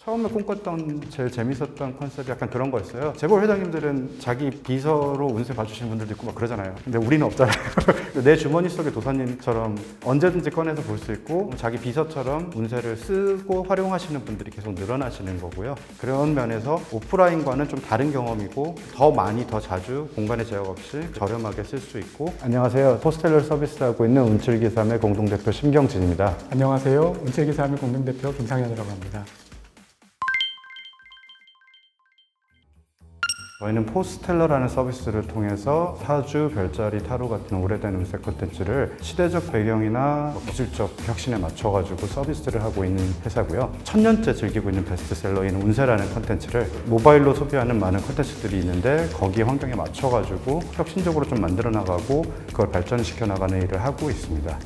처음에 꿈꿨던 제일 재밌었던 컨셉이 약간 그런 거였어요. 재벌 회장님들은 자기 비서로 운세 봐주시는 분들도 있고 막 그러잖아요. 근데 우리는 없잖아요. 내 주머니 속의 도사님처럼 언제든지 꺼내서 볼 수 있고 자기 비서처럼 운세를 쓰고 활용하시는 분들이 계속 늘어나시는 거고요. 그런 면에서 오프라인과는 좀 다른 경험이고 더 많이 더 자주 공간의 제약 없이 저렴하게 쓸 수 있고. 안녕하세요. 포스텔러 서비스하고 있는 운칠기삼의 공동대표 심경진입니다. 안녕하세요. 운칠기삼의 공동대표 김상현이라고 합니다. 저희는 포스텔러라는 서비스를 통해서 사주, 별자리, 타로 같은 오래된 운세 콘텐츠를 시대적 배경이나 기술적 혁신에 맞춰가지고 서비스를 하고 있는 회사고요. 1000년째 즐기고 있는 베스트셀러인 운세라는 콘텐츠를 모바일로 소비하는 많은 콘텐츠들이 있는데 거기 환경에 맞춰가지고 혁신적으로 좀 만들어 나가고 그걸 발전시켜 나가는 일을 하고 있습니다.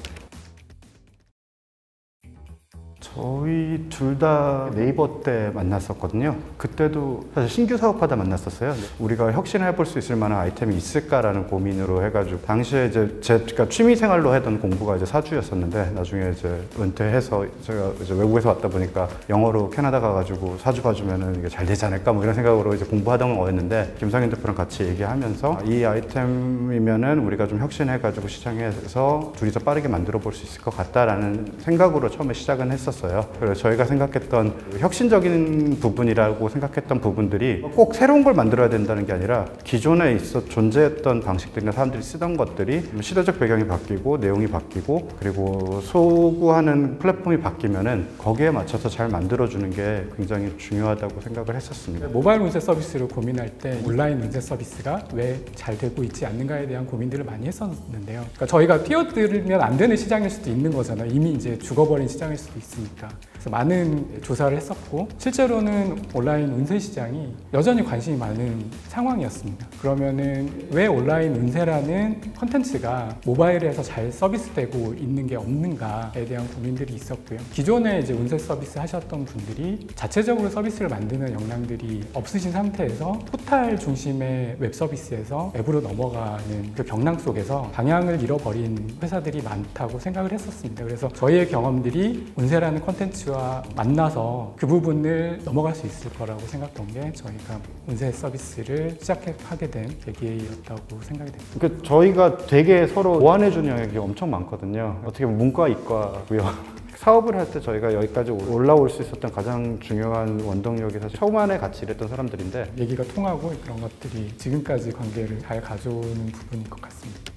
저희 둘 다 네이버 때 만났었거든요. 그때도 사실 신규 사업하다 만났었어요. 우리가 혁신을 해볼 수 있을 만한 아이템이 있을까라는 고민으로 해가지고 당시에 이제 제가 취미 생활로 했던 공부가 이제 사주였었는데 나중에 이제 은퇴해서 제가 이제 외국에서 왔다 보니까 영어로 캐나다 가가지고 사주 봐주면은 이게 잘 되지 않을까 뭐 이런 생각으로 이제 공부하던 거였는데 김상현 대표랑 같이 얘기하면서 이 아이템이면은 우리가 좀 혁신해가지고 시장에서 둘이서 빠르게 만들어 볼 수 있을 것 같다라는 생각으로 처음에 시작은 했었어요. 그래서 저희가 생각했던 혁신적인 부분이라고 생각했던 부분들이 꼭 새로운 걸 만들어야 된다는 게 아니라 기존에 존재했던 방식들이나 사람들이 쓰던 것들이 시대적 배경이 바뀌고 내용이 바뀌고 그리고 소구하는 플랫폼이 바뀌면은 거기에 맞춰서 잘 만들어주는 게 굉장히 중요하다고 생각을 했었습니다. 모바일 운세 서비스를 고민할 때 온라인 운세 서비스가 왜 잘 되고 있지 않는가에 대한 고민들을 많이 했었는데요. 그러니까 저희가 뛰어들면 안 되는 시장일 수도 있는 거잖아요. 이미 이제 죽어버린 시장일 수도 있으니까. 그래서 많은 조사를 했었고 실제로는 온라인 운세 시장이 여전히 관심이 많은 상황이었습니다. 그러면은 왜 온라인 운세라는 컨텐츠가 모바일에서 잘 서비스되고 있는 게 없는가에 대한 고민들이 있었고요. 기존에 이제 운세 서비스 하셨던 분들이 자체적으로 서비스를 만드는 역량들이 없으신 상태에서 포탈 중심의 웹 서비스에서 앱으로 넘어가는 그 경랑 속에서 방향을 잃어버린 회사들이 많다고 생각을 했었습니다. 그래서 저희의 경험들이 운세라는 콘텐츠와 만나서 그 부분을 넘어갈 수 있을 거라고 생각했던 게 저희가 운세 서비스를 시작하게 된 계기였다고 생각이 됩니다. 그러니까 저희가 되게 서로 보완해주는 영역이 엄청 많거든요. 어떻게 보면 문과, 이과고요. 사업을 할 때 저희가 여기까지 올라올 수 있었던 가장 중요한 원동력이 사실 초반에 같이 일했던 사람들인데 얘기가 통하고 그런 것들이 지금까지 관계를 잘 가져오는 부분인 것 같습니다.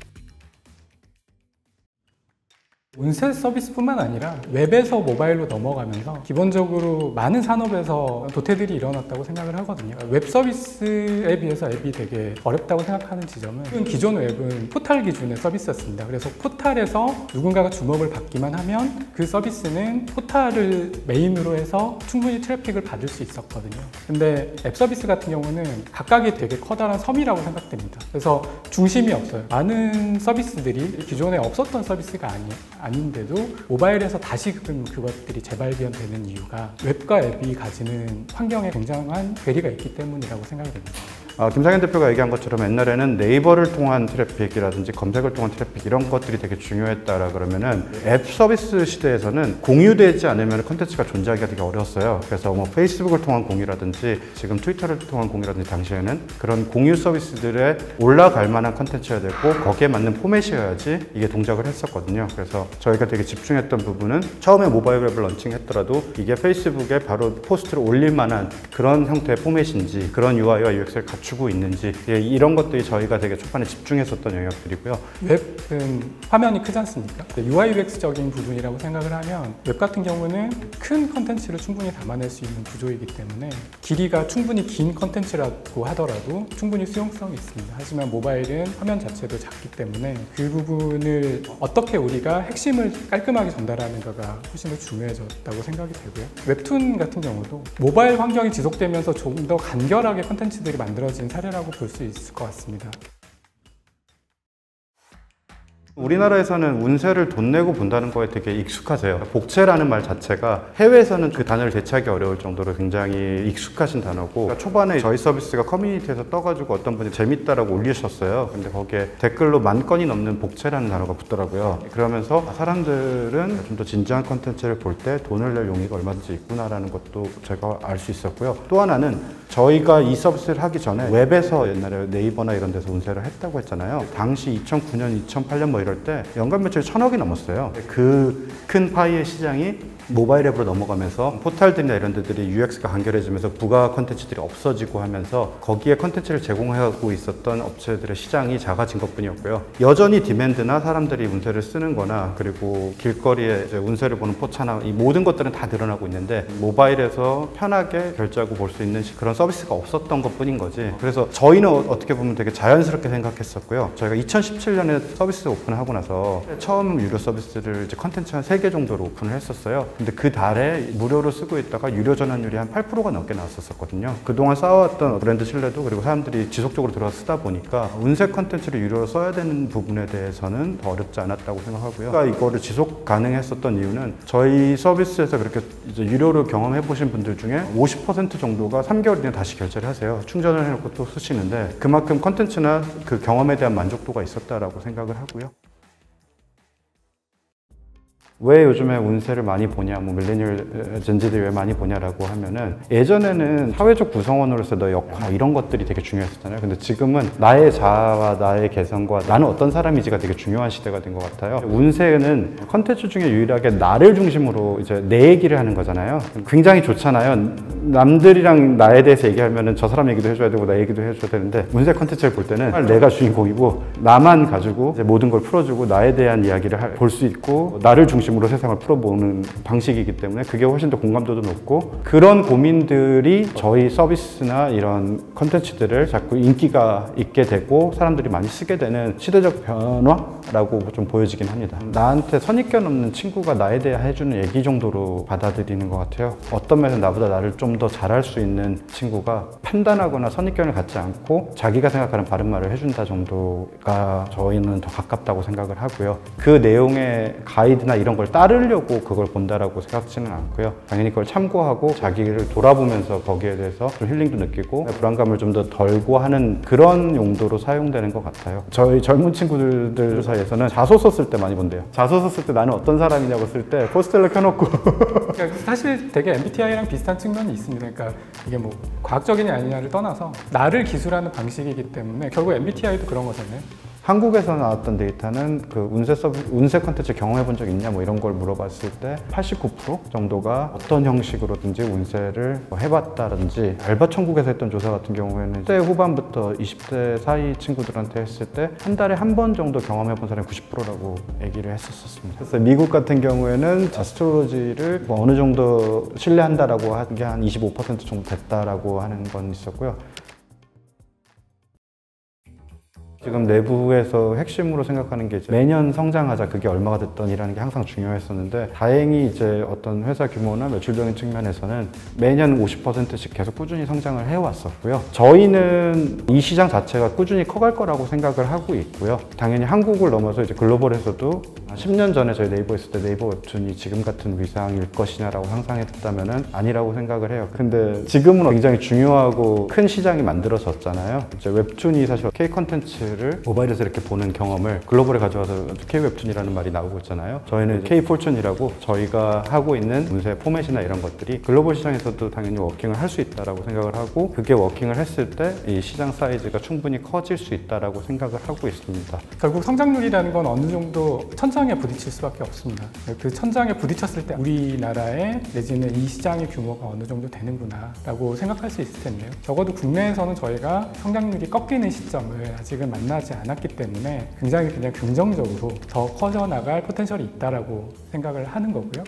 운세 서비스뿐만 아니라 웹에서 모바일로 넘어가면서 기본적으로 많은 산업에서 도태들이 일어났다고 생각을 하거든요. 웹 서비스에 비해서 앱이 되게 어렵다고 생각하는 지점은 기존 웹은 포탈 기준의 서비스였습니다. 그래서 포탈에서 누군가가 주목을 받기만 하면 그 서비스는 포탈을 메인으로 해서 충분히 트래픽을 받을 수 있었거든요. 근데 앱 서비스 같은 경우는 각각이 되게 커다란 섬이라고 생각됩니다. 그래서 중심이 없어요. 많은 서비스들이 기존에 없었던 서비스가 아닌데도 모바일에서 다시금 그것들이 재발견되는 이유가 웹과 앱이 가지는 환경에 굉장한 괴리가 있기 때문이라고 생각이 됩니다. 김상현 대표가 얘기한 것처럼 옛날에는 네이버를 통한 트래픽이라든지 검색을 통한 트래픽 이런 것들이 되게 중요했다라 그러면은 앱 서비스 시대에서는 공유되지 않으면 콘텐츠가 존재하기가 되게 어려웠어요. 그래서 뭐 페이스북을 통한 공유라든지 지금 트위터를 통한 공유라든지 당시에는 그런 공유 서비스들에 올라갈 만한 콘텐츠여야 되고 거기에 맞는 포맷이어야지 이게 동작을 했었거든요. 그래서 저희가 되게 집중했던 부분은 처음에 모바일 웹을 런칭했더라도 이게 페이스북에 바로 포스트를 올릴 만한 그런 형태의 포맷인지 그런 UI와 UX를 갖추고 있는지 이런 것들이 저희가 되게 초반에 집중했었던 영역들이고요. 웹은 화면이 크지 않습니까? UI UX적인 부분이라고 생각을 하면 웹 같은 경우는 큰 컨텐츠를 충분히 담아낼 수 있는 구조이기 때문에 길이가 충분히 긴 컨텐츠라고 하더라도 충분히 수용성이 있습니다. 하지만 모바일은 화면 자체도 작기 때문에 그 부분을 어떻게 우리가 핵심을 깔끔하게 전달하는가가 훨씬 더 중요해졌다고 생각이 되고요. 웹툰 같은 경우도 모바일 환경이 지속되면서 좀 더 간결하게 컨텐츠들이 만들어진 사례라고 볼 수 있을 것 같습니다. 우리나라에서는 운세를 돈 내고 본다는 거에 되게 익숙하세요. 복채라는 말 자체가 해외에서는 그 단어를 대체하기 어려울 정도로 굉장히 익숙하신 단어고, 그러니까 초반에 저희 서비스가 커뮤니티에서 떠가지고 어떤 분이 재밌다라고 올리셨어요. 근데 거기에 댓글로 10,000건이 넘는 복채라는 단어가 붙더라고요. 그러면서 사람들은 좀 더 진지한 컨텐츠를 볼 때 돈을 낼 용의가 얼마든지 있구나라는 것도 제가 알 수 있었고요. 또 하나는 저희가 이 서비스를 하기 전에 웹에서 옛날에 네이버나 이런 데서 운세를 했다고 했잖아요. 당시 2009년, 2008년 뭐 이럴 때 연간 매출이 1,000억이 넘었어요. 그 큰 파이의 시장이 모바일 앱으로 넘어가면서 포털들이나 이런 데들이 UX가 간결해지면서 부가 컨텐츠들이 없어지고 하면서 거기에 컨텐츠를 제공하고 있었던 업체들의 시장이 작아진 것뿐이었고요. 여전히 디맨드나 사람들이 운세를 쓰는 거나 그리고 길거리에 이제 운세를 보는 포차나 이 모든 것들은 다 늘어나고 있는데 모바일에서 편하게 결제하고 볼 수 있는 그런 서비스가 없었던 것뿐인 거지. 그래서 저희는 어떻게 보면 되게 자연스럽게 생각했었고요. 저희가 2017년에 서비스 오픈을 하고 나서 처음 유료 서비스를 이제 컨텐츠 한 3개 정도로 오픈을 했었어요. 근데 그 달에 무료로 쓰고 있다가 유료 전환율이 한 8%가 넘게 나왔었거든요. 그동안 쌓아왔던 브랜드 신뢰도 그리고 사람들이 지속적으로 들어와서 쓰다 보니까 운세 컨텐츠를 유료로 써야 되는 부분에 대해서는 더 어렵지 않았다고 생각하고요. 그러니까 이거를 지속 가능했었던 이유는 저희 서비스에서 그렇게 이제 유료로 경험해 보신 분들 중에 50% 정도가 3개월 이내 다시 결제를 하세요. 충전을 해놓고 또 쓰시는데 그만큼 컨텐츠나 그 경험에 대한 만족도가 있었다라고 생각을 하고요. 왜 요즘에 운세를 많이 보냐, 뭐 밀레니얼 젠지들이 왜 많이 보냐라고 하면은 예전에는 사회적 구성원으로서 너의 역할 이런 것들이 되게 중요했었잖아요. 근데 지금은 나의 자아와 나의 개성과 나는 어떤 사람이지가 되게 중요한 시대가 된 것 같아요. 운세는 컨텐츠 중에 유일하게 나를 중심으로 이제 내 얘기를 하는 거잖아요. 굉장히 좋잖아요. 남들이랑 나에 대해서 얘기하면은 저 사람 얘기도 해줘야 되고 나 얘기도 해줘야 되는데 운세 컨텐츠를 볼 때는 내가 주인공이고 나만 가지고 이제 모든 걸 풀어주고 나에 대한 이야기를 볼 수 있고 나를 중심으로 세상을 풀어보는 방식이기 때문에 그게 훨씬 더 공감도도 높고 그런 고민들이 저희 서비스나 이런 컨텐츠들을 자꾸 인기가 있게 되고 사람들이 많이 쓰게 되는 시대적 변화라고 좀 보여지긴 합니다. 나한테 선입견 없는 친구가 나에 대해 해주는 얘기 정도로 받아들이는 것 같아요. 어떤 면에서 나보다 나를 좀 더 잘할 수 있는 친구가 판단하거나 선입견을 갖지 않고 자기가 생각하는 바른 말을 해준다 정도가 저희는 더 가깝다고 생각을 하고요. 그 내용의 가이드나 이런 걸 따르려고 그걸 본다라고 생각지는 않고요. 당연히 그걸 참고하고 자기를 돌아보면서 거기에 대해서 좀 힐링도 느끼고 불안감을 좀 더 덜고 하는 그런 용도로 사용되는 것 같아요. 저희 젊은 친구들 사이에서는 자소서 쓸 때 많이 본대요. 자소서 쓸 때 나는 어떤 사람이냐고 쓸 때 포스텔러 켜놓고 그러니까 사실 되게 MBTI랑 비슷한 측면이 있습니다. 그러니까 이게 뭐 과학적이냐 아니냐를 떠나서 나를 기술하는 방식이기 때문에 결국 MBTI도 그런 거잖아요. 한국에서 나왔던 데이터는 그 운세 컨텐츠 경험해 본 적 있냐 뭐 이런 걸 물어봤을 때 89% 정도가 어떤 형식으로든지 운세를 해봤다든지 알바 천국에서 했던 조사 같은 경우에는 10대 후반부터 20대 사이 친구들한테 했을 때 한 달에 한 번 정도 경험해 본 사람이 90%라고 얘기를 했었습니다. 그래서 미국 같은 경우에는 아스트로로지를 뭐 어느 정도 신뢰한다라고 한 게 한 25% 정도 됐다라고 하는 건 있었고요. 지금 내부에서 핵심으로 생각하는 게 이제 매년 성장하자, 그게 얼마가 됐던이라는 게 항상 중요했었는데 다행히 이제 어떤 회사 규모나 매출적인 측면에서는 매년 50%씩 계속 꾸준히 성장을 해왔었고요. 저희는 이 시장 자체가 꾸준히 커갈 거라고 생각을 하고 있고요. 당연히 한국을 넘어서 이제 글로벌에서도 10년 전에 저희 네이버 있을 때 네이버 웹툰이 지금 같은 위상일 것이냐라고 상상했다면은 아니라고 생각을 해요. 근데 지금은 굉장히 중요하고 큰 시장이 만들어졌잖아요. 이제 웹툰이 사실 K 컨텐츠를 모바일에서 이렇게 보는 경험을 글로벌에 가져와서 K 웹툰이라는 말이 나오고 있잖아요. 저희는 K 포춘이라고 저희가 하고 있는 운세 포맷이나 이런 것들이 글로벌 시장에서도 당연히 워킹을 할 수 있다라고 생각을 하고 그게 워킹을 했을 때 이 시장 사이즈가 충분히 커질 수 있다라고 생각을 하고 있습니다. 결국 성장률이라는 건 어느 정도 천장에 부딪힐 수밖에 없습니다. 그 천장에 부딪혔을 때 우리나라의 내지는 이 시장의 규모가 어느 정도 되는구나 라고 생각할 수 있을 텐데요. 적어도 국내에서는 저희가 성장률이 꺾이는 시점을 아직은 만나지 않았기 때문에 굉장히 그냥 긍정적으로 더 커져나갈 포텐셜이 있다라고 생각을 하는 거고요.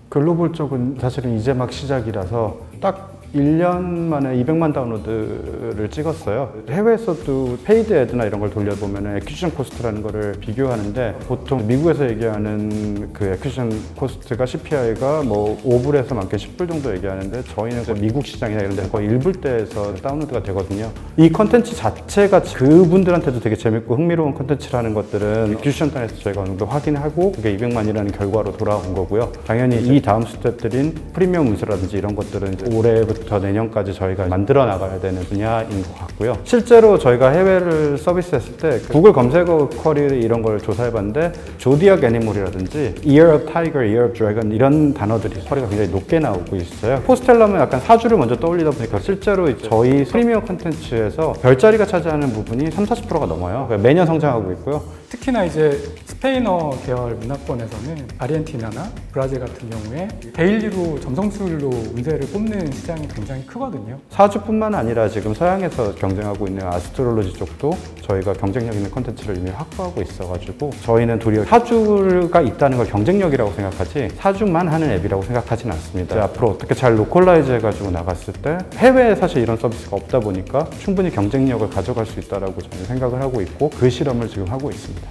글로벌 쪽은 사실은 이제 막 시작이라서 딱 1년 만에 200만 다운로드를 찍었어요. 해외에서도 페이드 애드나 이런 걸 돌려보면 애퀴지션 코스트라는 거를 비교하는데 보통 미국에서 얘기하는 그 애퀴지션 코스트가 CPI가 뭐 5불에서 많게 10불 정도 얘기하는데 저희는 미국 시장이나 이런 데서 거의 1불대에서 다운로드가 되거든요. 이 컨텐츠 자체가 그분들한테도 되게 재밌고 흥미로운 컨텐츠라는 것들은 애퀴지션 단에서 저희가 어느 정도 확인하고 그게 200만이라는 결과로 돌아온 거고요. 당연히 이 다음 스텝들인 프리미엄 문서라든지 이런 것들은 이제 올해부터 내년까지 저희가 만들어 나가야 되는 분야인 것 같고요. 실제로 저희가 해외를 서비스했을 때 구글 검색어 쿼리 이런 걸 조사해봤는데 조디악 애니멀이라든지 Ear of Tiger, Ear of Dragon 이런 단어들이 쿼리가 굉장히 높게 나오고 있어요. 포스텔럼은 약간 사주를 먼저 떠올리다 보니까 실제로 저희 프리미엄 콘텐츠에서 별자리가 차지하는 부분이 30-40%가 넘어요. 그러니까 매년 성장하고 있고요. 특히나 이제 스페인어 계열 문화권에서는 아르헨티나나 브라질 같은 경우에 데일리로 점성술로 운세를 뽑는 시장이 굉장히 크거든요. 사주뿐만 아니라 지금 서양에서 경쟁하고 있는 아스트롤로지 쪽도 저희가 경쟁력 있는 콘텐츠를 이미 확보하고 있어가지고 저희는 도리어 사주가 있다는 걸 경쟁력이라고 생각하지 사주만 하는 앱이라고 생각하진 않습니다. 앞으로 어떻게 잘 로컬라이즈 해가지고 나갔을 때 해외에 사실 이런 서비스가 없다 보니까 충분히 경쟁력을 가져갈 수 있다고 저는 생각을 하고 있고 그 실험을 지금 하고 있습니다.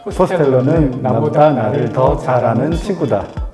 포스텔러는 나보다 나를 더 잘 아는 친구다.